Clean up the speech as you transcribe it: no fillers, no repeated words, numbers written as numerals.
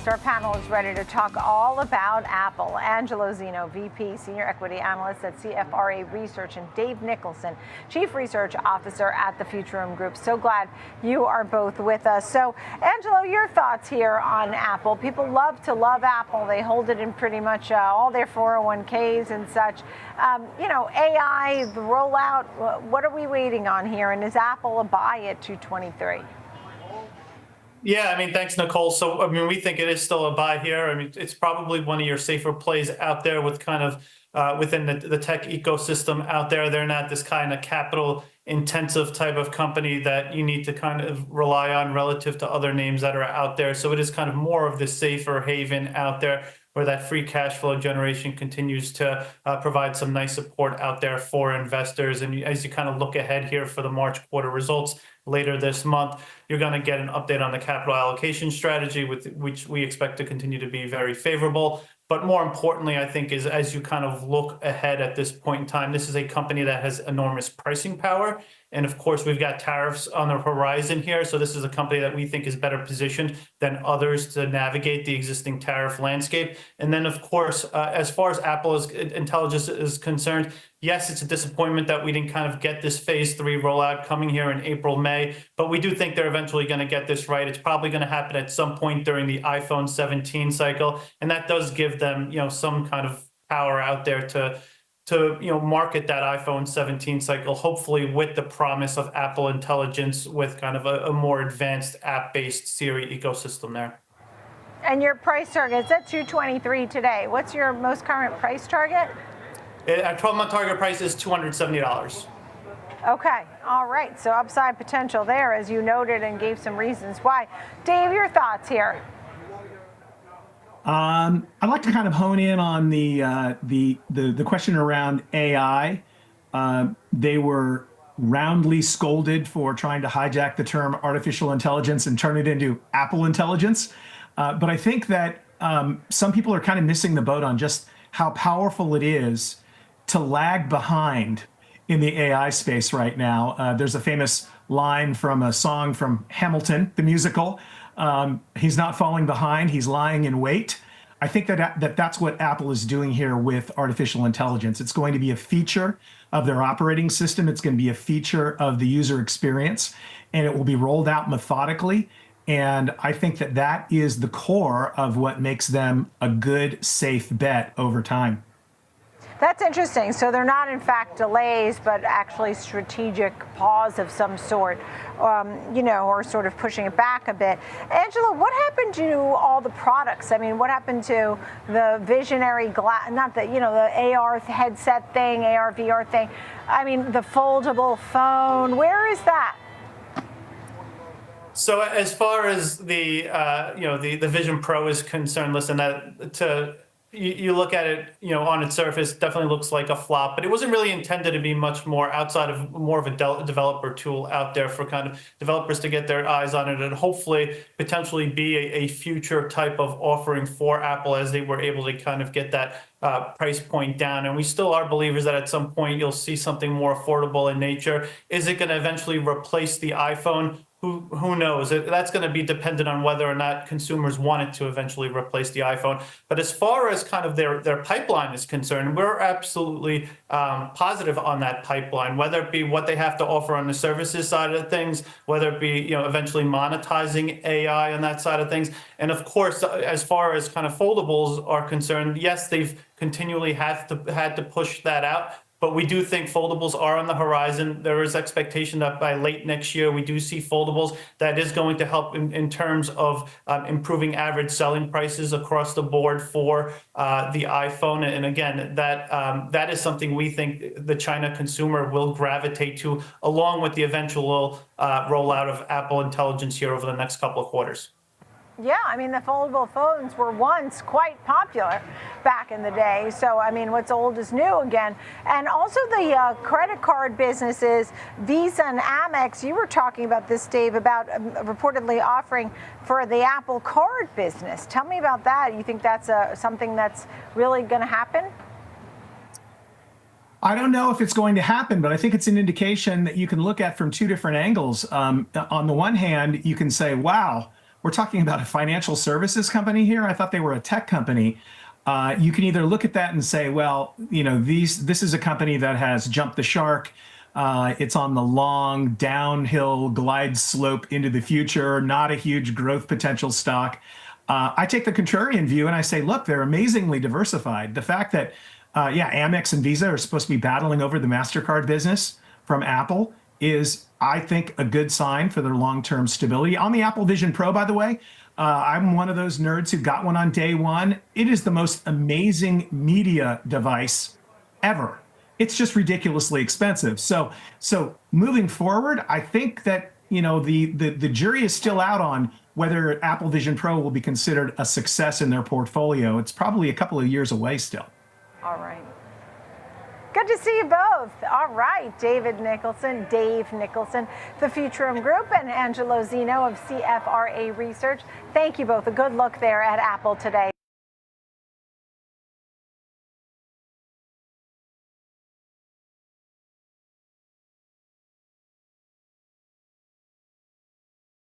next. Our panel is ready to talk all about Apple. Angelo Zino, VP, Senior Equity Analyst at CFRA Research, and Dave Nicholson, Chief Research Officer at the Futurum Group. So glad you are both with us. So, Angelo, your thoughts here on Apple. People love to love Apple. They hold it in pretty much all their 401ks and such. AI, the rollout, what are we waiting on here? And is Apple a buy at 223? Yeah, I mean, thanks, Nicole. So, I mean, we think it is still a buy here. I mean, it's probably one of your safer plays out there with kind of within the tech ecosystem out there. They're not this kind of capital intensive type of company that you need to kind of rely on relative to other names that are out there. So it is kind of more of the safer haven out there where that free cash flow generation continues to provide some nice support out there for investors. And as you kind of look ahead here for the March quarter results later this month, you're going to get an update on the capital allocation strategy, with which we expect to continue to be very favorable. But more importantly, I think, is as you kind of look ahead at this point in time, this is a company that has enormous pricing power. And of course, we've got tariffs on the horizon here. So this is a company that we think is better positioned than others to navigate the existing tariff landscape. And then, of course, as far as Apple's intelligence is concerned, yes, it's a disappointment that we didn't kind of get this phase 3 rollout coming here in April, May, but we do think they're eventually going to get this right. It's probably going to happen at some point during the iPhone 17 cycle. And that does give them, some kind of power out there to market that iPhone 17 cycle, hopefully with the promise of Apple Intelligence with kind of a more advanced app-based Siri ecosystem there. And your price target is at 223 today. What's your most current price target? Our 12-month target price is $270. Okay, all right. So upside potential there, as you noted, and gave some reasons why. Dave, your thoughts here? I'd like to kind of hone in on the question around AI. They were roundly scolded for trying to hijack the term artificial intelligence and turn it into Apple intelligence. But I think that some people are kind of missing the boat on just how powerful it is to lag behind in the AI space right now. There's a famous line from a song from Hamilton, the musical. He's not falling behind, he's lying in wait. I think that's what Apple is doing here with artificial intelligence. It's going to be a feature of their operating system. It's going to be a feature of the user experience, and it will be rolled out methodically. And I think that is the core of what makes them a good, safe bet over time. That's interesting. So they're not, in fact, delays, but actually strategic pause of some sort, or sort of pushing it back a bit. Angela, what happened to all the products? I mean, what happened to the visionary glass, not the, the AR headset thing, AR, VR thing? I mean, the foldable phone, where is that? So as far as the Vision Pro is concerned, listen, you look at it, on its surface, definitely looks like a flop, but it wasn't really intended to be much more outside of more of a developer tool out there for kind of developers to get their eyes on it and hopefully potentially be a future type of offering for Apple as they were able to kind of get that price point down. And we still are believers that at some point you'll see something more affordable in nature. Is it going to eventually replace the iPhone? Who knows? That's going to be dependent on whether or not consumers want it to eventually replace the iPhone. But as far as kind of their pipeline is concerned, we're absolutely positive on that pipeline, whether it be what they have to offer on the services side of things, whether it be eventually monetizing AI on that side of things. And of course, as far as kind of foldables are concerned, yes, they've continually had to push that out. But we do think foldables are on the horizon. There is expectation that by late next year, we do see foldables. That is going to help in terms of improving average selling prices across the board for the iPhone. And again, that is something we think the China consumer will gravitate to, along with the eventual rollout of Apple Intelligence here over the next couple of quarters. Yeah, I mean, the foldable phones were once quite popular back in the day. So, I mean, what's old is new again. And also the credit card businesses, Visa and Amex, you were talking about this, Dave, about reportedly offering for the Apple Card business. Tell me about that. You think that's something that's really going to happen? I don't know if it's going to happen, but I think it's an indication that you can look at from two different angles. On the one hand, you can say, wow, we're talking about a financial services company here. I thought they were a tech company. You can either look at that and say, well, this is a company that has jumped the shark. It's on the long downhill glide slope into the future, not a huge growth potential stock. I take the contrarian view and I say, look, they're amazingly diversified. The fact that, Amex and Visa are supposed to be battling over the MasterCard business from Apple is, I think, a good sign for their long-term stability. On the Apple Vision Pro, by the way, I'm one of those nerds who got one on day one. It is the most amazing media device ever. It's just ridiculously expensive. So moving forward, I think that the jury is still out on whether Apple Vision Pro will be considered a success in their portfolio. It's probably a couple of years away still. All right. Good to see you both. All right, Dave Nicholson, the Futurum Group, and Angelo Zino of CFRA Research. Thank you both. A good look there at Apple today.